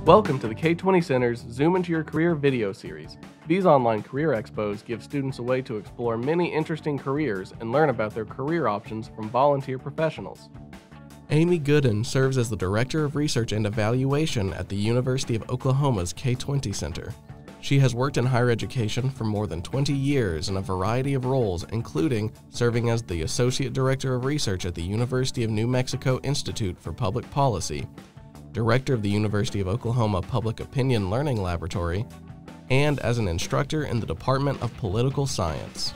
Welcome to the K20 Center's Zoom into Your Career video series. These online career expos give students a way to explore many interesting careers and learn about their career options from volunteer professionals. Amy Goodin serves as the Director of Research and Evaluation at the University of Oklahoma's K20 Center. She has worked in higher education for more than 20 years in a variety of roles, including serving as the Associate Director of Research at the University of New Mexico Institute for Public Policy, Director of the University of Oklahoma Public Opinion Learning Laboratory, and as an instructor in the Department of Political Science.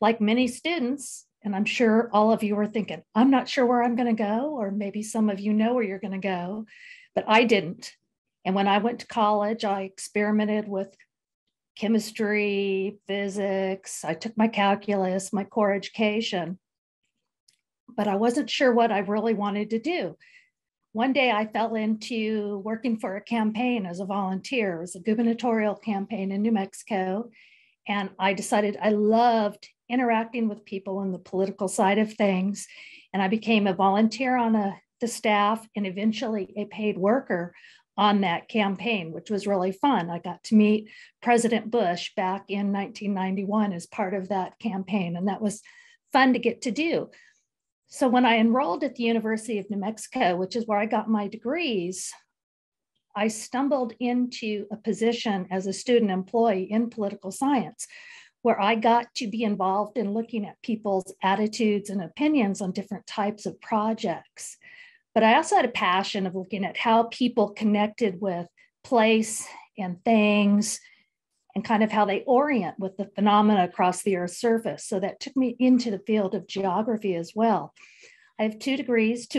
Like many students, and I'm sure all of you are thinking, I'm not sure where I'm going to go, or maybe some of you know where you're going to go, but I didn't. And when I went to college, I experimented with chemistry, physics. I took my calculus, my core education, but I wasn't sure what I really wanted to do. One day I fell into working for a campaign as a volunteer. It was a gubernatorial campaign in New Mexico. And I decided I loved interacting with people on the political side of things. And I became a volunteer on the staff and eventually a paid worker on that campaign, which was really fun. I got to meet President Bush back in 1991 as part of that campaign, and that was fun to get to do. So when I enrolled at the University of New Mexico, which is where I got my degrees, I stumbled into a position as a student employee in political science, where I got to be involved in looking at people's attitudes and opinions on different types of projects. But I also had a passion of looking at how people connected with place and things and kind of how they orient with the phenomena across the Earth's surface. So that took me into the field of geography as well. I have two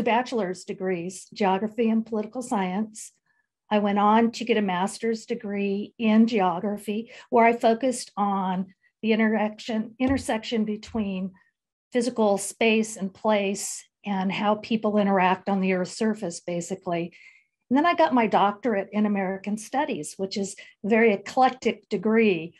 bachelor's degrees, geography and political science. I went on to get a master's degree in geography, where I focused on the intersection between physical space and place and how people interact on the Earth's surface, basically. And then I got my doctorate in American Studies, which is a very eclectic degree,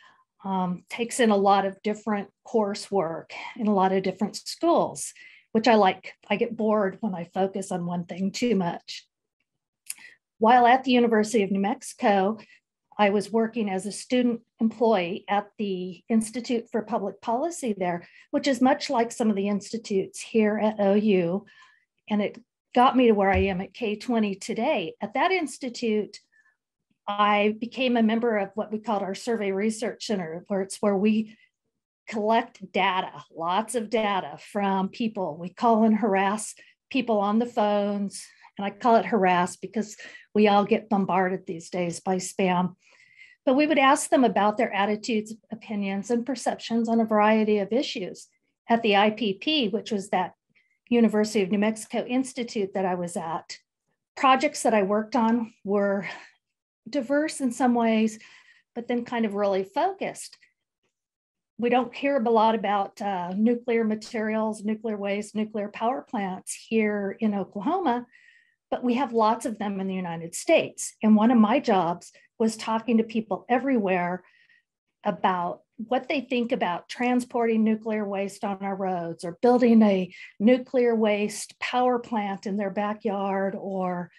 takes in a lot of different coursework in a lot of different schools, which I like. I get bored when I focus on one thing too much. While at the University of New Mexico, I was working as a student employee at the Institute for Public Policy there, which is much like some of the institutes here at OU. And it got me to where I am at K20 today. At that institute, I became a member of what we called our Survey Research Center, where we collect data, lots of data from people. We call and harass people on the phones. And I call it harass because we all get bombarded these days by spam. But we would ask them about their attitudes, opinions, and perceptions on a variety of issues. At the IPP, which was that University of New Mexico Institute that I was at, projects that I worked on were diverse in some ways, but then kind of really focused. We don't hear a lot about nuclear materials, nuclear waste, nuclear power plants here in Oklahoma, but we have lots of them in the United States. And one of my jobs was talking to people everywhere about what they think about transporting nuclear waste on our roads, or building a nuclear waste power plant in their backyard, or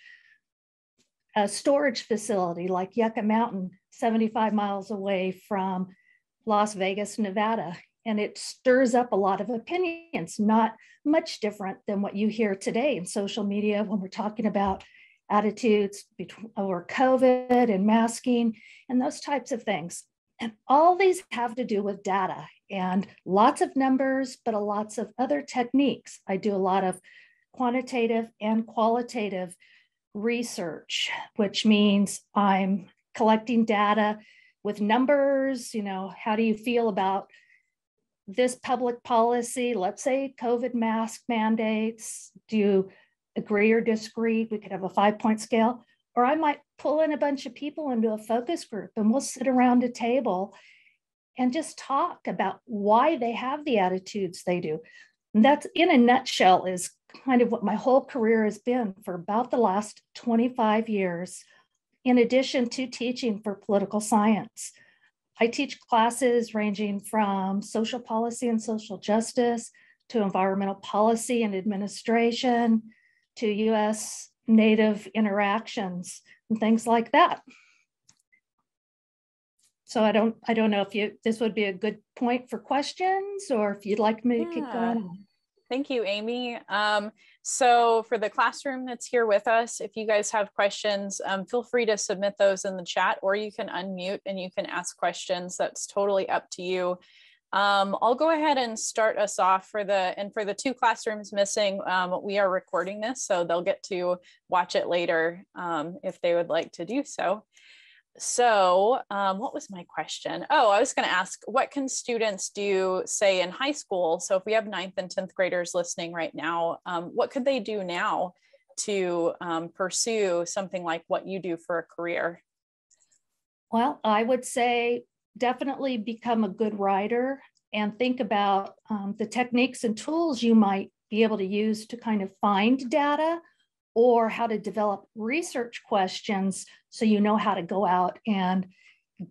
a storage facility like Yucca Mountain, 75 miles away from Las Vegas, Nevada. And it stirs up a lot of opinions, not much different than what you hear today in social media when we're talking about attitudes over COVID and masking and those types of things. And all these have to do with data and lots of numbers, but lots of other techniques. I do a lot of quantitative and qualitative research, which means I'm collecting data with numbers. How do you feel about this public policy? Let's say COVID mask mandates. Do you agree or disagree? We could have a 5-point scale, or I might pull in a bunch of people into a focus group and we'll sit around a table and just talk about why they have the attitudes they do. And that's, in a nutshell, is kind of what my whole career has been for about the last 25 years, in addition to teaching for political science. I teach classes ranging from social policy and social justice to environmental policy and administration, to US native interactions and things like that. So I don't know if this would be a good point for questions, or if you'd like me to keep going on. Thank you, Amy. So for the classroom that's here with us, if you guys have questions, feel free to submit those in the chat, or you can unmute and you can ask questions. That's totally up to you. I'll go ahead and start us off for the two classrooms missing. We are recording this, so they'll get to watch it later if they would like to do so. So what was my question? Oh, I was going to ask, what can students do, say, in high school? So if we have 9th and 10th graders listening right now, what could they do now to pursue something like what you do for a career? Well, I would say definitely become a good writer and think about the techniques and tools you might be able to use to kind of find data, or how to develop research questions so you know how to go out and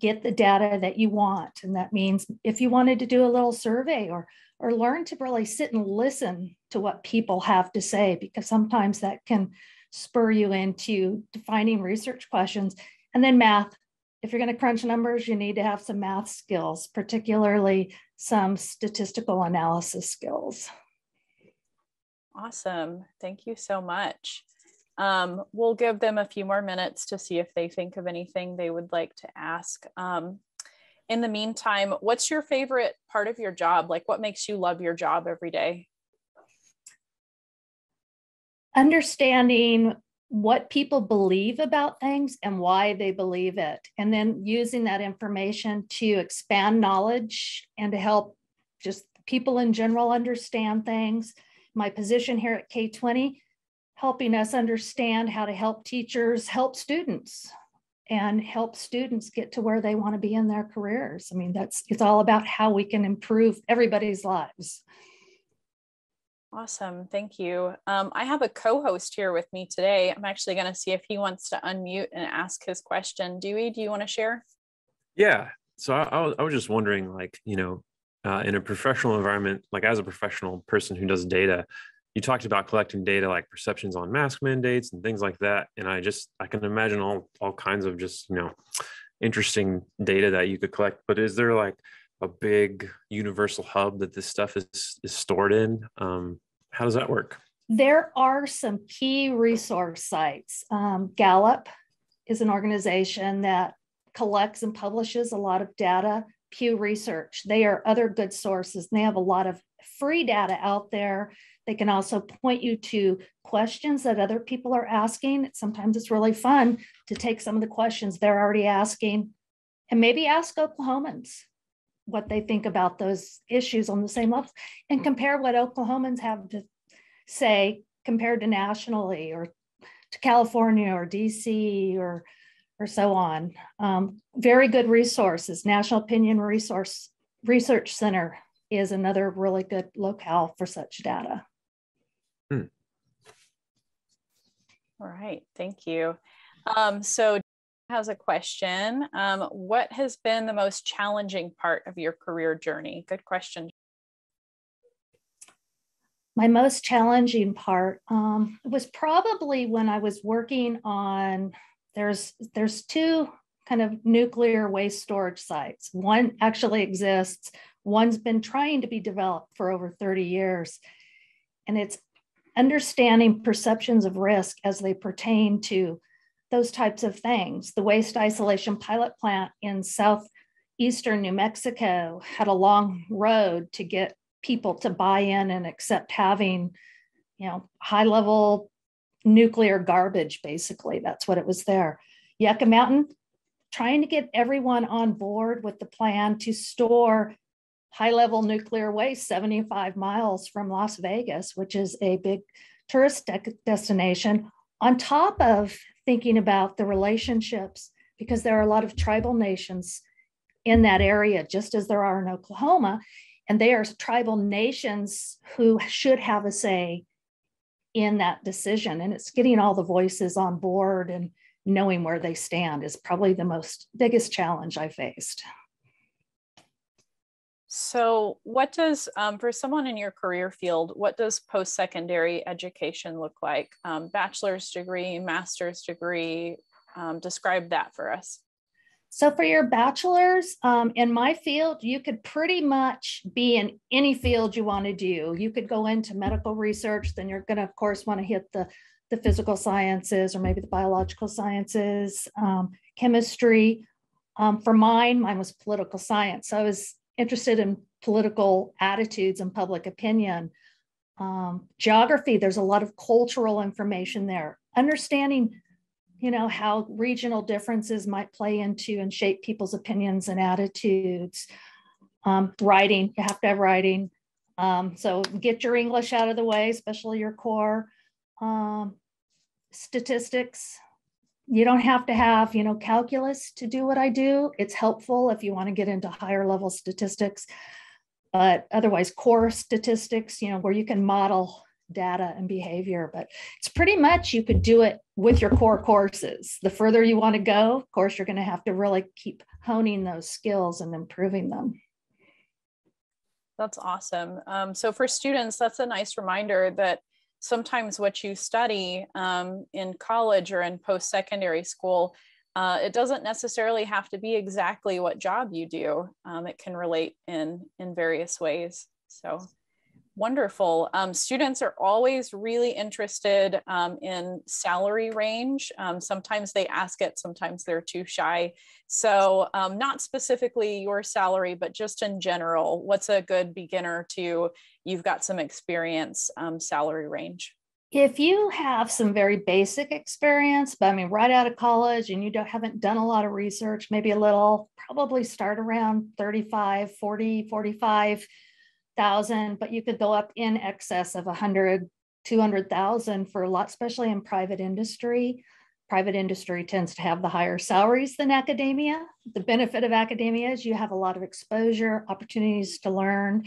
get the data that you want. And that means if you wanted to do a little survey, or learn to really sit and listen to what people have to say, because sometimes that can spur you into defining research questions. And then math. If you're going to crunch numbers, you need to have some math skills, particularly some statistical analysis skills. Awesome. Thank you so much. We'll give them a few more minutes to see if they think of anything they would like to ask. In the meantime, what's your favorite part of your job? Like, what makes you love your job every day? Understanding what people believe about things and why they believe it, and then using that information to expand knowledge and to help just people in general understand things. My position here at K20, helping us understand how to help teachers help students and help students get to where they want to be in their careers. I mean, it's all about how we can improve everybody's lives. Awesome. Thank you. I have a co-host here with me today. I'm actually going to see if he wants to unmute and ask his question. Dewey, do you want to share? Yeah. So I was just wondering, like, in a professional environment, like as a professional person who does data, you talked about collecting data like perceptions on mask mandates and things like that. And I can imagine all kinds of just, interesting data that you could collect. But is there like a big universal hub that this stuff is stored in? How does that work? There are some key resource sites. Gallup is an organization that collects and publishes a lot of data. Pew Research, they are other good sources, and they have a lot of free data out there. They can also point you to questions that other people are asking. Sometimes it's really fun to take some of the questions they're already asking and maybe ask Oklahomans what they think about those issues on the same level, and compare what Oklahomans have to say compared to nationally, or to California or DC or so on. Very good resources. National Opinion Research Center is another really good locale for such data. All right, thank you. So has a question. What has been the most challenging part of your career journey? Good question. My most challenging part was probably when I was working on, there's two kind of nuclear waste storage sites. One actually exists. One's been trying to be developed for over 30 years. And it's understanding perceptions of risk as they pertain to those types of things. The waste isolation pilot plant in southeastern New Mexico had a long road to get people to buy in and accept having, high level nuclear garbage, basically. That's what it was there. Yucca Mountain, trying to get everyone on board with the plan to store high-level nuclear waste 75 miles from Las Vegas, which is a big tourist destination, on top of thinking about the relationships, because there are a lot of tribal nations in that area, just as there are in Oklahoma, and they are tribal nations who should have a say in that decision. And it's getting all the voices on board and knowing where they stand is probably the biggest challenge I faced. So what does, for someone in your career field, what does post-secondary education look like? Bachelor's degree, master's degree, describe that for us. So for your bachelor's, in my field, you could pretty much be in any field you want to do. You could go into medical research, then you're going to, of course, want to hit the physical sciences or maybe the biological sciences, chemistry. For mine was political science. So I was interested in political attitudes and public opinion. Geography, there's a lot of cultural information there. Understanding, how regional differences might play into and shape people's opinions and attitudes. Writing, you have to have writing. So get your English out of the way, especially your core. Statistics, you don't have to have, calculus to do what I do. It's helpful if you want to get into higher level statistics, but otherwise core statistics, where you can model data and behavior, but it's pretty much, you could do it with your core courses. The further you want to go, of course, you're going to have to really keep honing those skills and improving them. That's awesome. So for students, that's a nice reminder that sometimes what you study in college or in post-secondary school, it doesn't necessarily have to be exactly what job you do. It can relate in various ways. So wonderful. Students are always really interested in salary range. Sometimes they ask it, sometimes they're too shy. So not specifically your salary, but just in general, what's a good beginner to, you've got some experience, salary range? If you have some very basic experience, but right out of college and you haven't done a lot of research, maybe a little, probably start around 35, 40, 45,000, but you could go up in excess of 100, 200,000 for a lot, especially in private industry. Private industry tends to have the higher salaries than academia. The benefit of academia is you have a lot of exposure, opportunities to learn,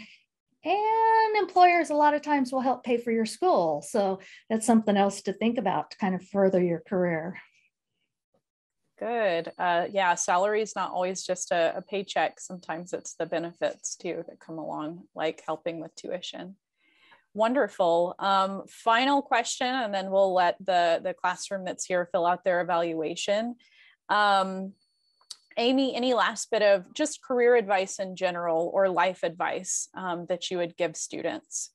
and employers a lot of times will help pay for your school. So that's something else to think about to kind of further your career. Good. Yeah, salary is not always just a paycheck. Sometimes it's the benefits too that come along, like helping with tuition. Wonderful. Final question, and then we'll let the classroom that's here fill out their evaluation. Amy, any last bit of just career advice in general or life advice that you would give students?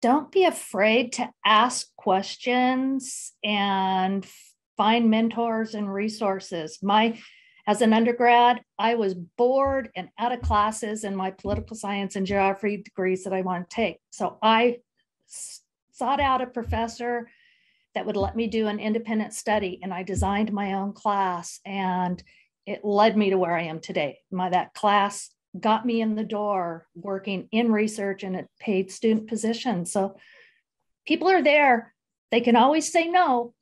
Don't be afraid to ask questions and find mentors and resources. As an undergrad, I was bored and out of classes in my political science and geography degrees that I want to take. So I sought out a professor that would let me do an independent study, and I designed my own class, and it led me to where I am today. That class got me in the door working in research and at paid student positions. So people are there. They can always say no,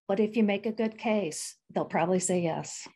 but if you make a good case, they'll probably say yes.